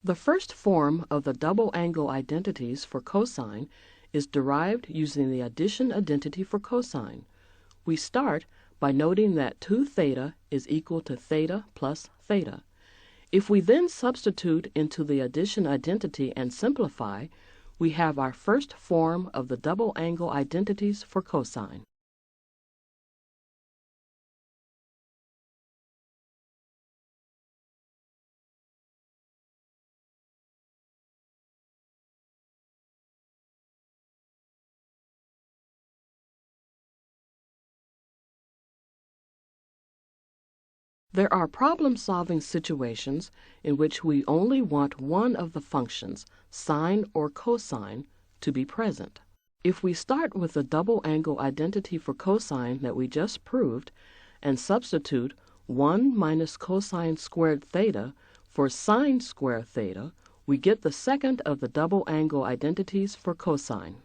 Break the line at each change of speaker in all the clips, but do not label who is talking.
The first form of the double angle identities for cosine is derived using the addition identity for cosine. We start by noting that 2 theta is equal to theta plus theta. If we then substitute into the addition identity and simplify, we have our first form of the double angle identities for cosine. There are problem-solving situations in which we only want one of the functions, sine or cosine, to be present. If we start with the double angle identity for cosine that we just proved and substitute 1 minus cosine squared theta for sine squared theta, we get the second of the double angle identities for cosine.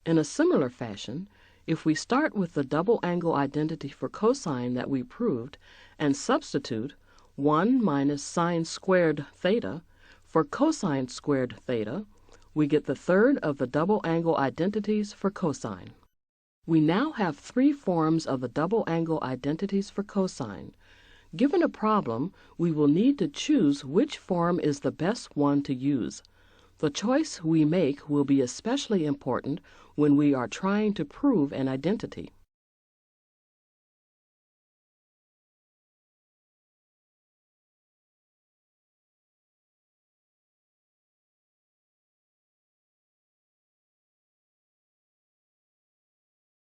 In a similar fashion, if we start with the double angle identity for cosine that we proved and substitute 1 minus sine squared theta for cosine squared theta, we get the third of the double angle identities for cosine. We now have 3 forms of the double angle identities for cosine. Given a problem, we will need to choose which form is the best one to use. The choice we make will be especially important when we are trying to prove an identity.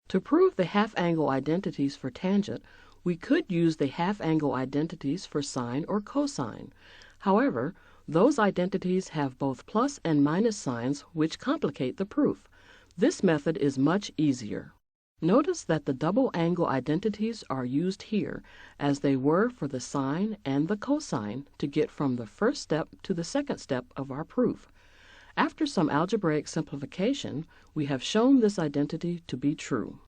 To prove the half-angle identities for tangent, we could use the half-angle identities for sine or cosine. However, those identities have both plus and minus signs, which complicate the proof. This method is much easier. Notice that the double angle identities are used here, as they were for the sine and the cosine, to get from the first step to the second step of our proof. After some algebraic simplification, we have shown this identity to be true.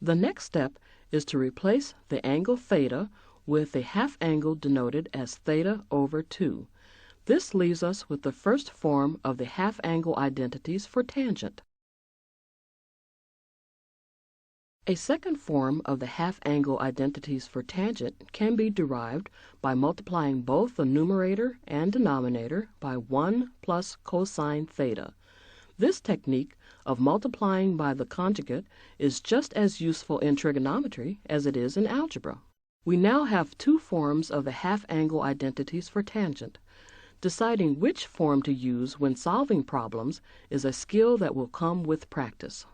The next step is to replace the angle theta with a half angle denoted as theta over 2. This leaves us with the first form of the half angle identities for tangent. A second form of the half angle identities for tangent can be derived by multiplying both the numerator and denominator by 1 plus cosine theta. This technique of multiplying by the conjugate is just as useful in trigonometry as it is in algebra. We now have 2 forms of the half-angle identities for tangent. Deciding which form to use when solving problems is a skill that will come with practice.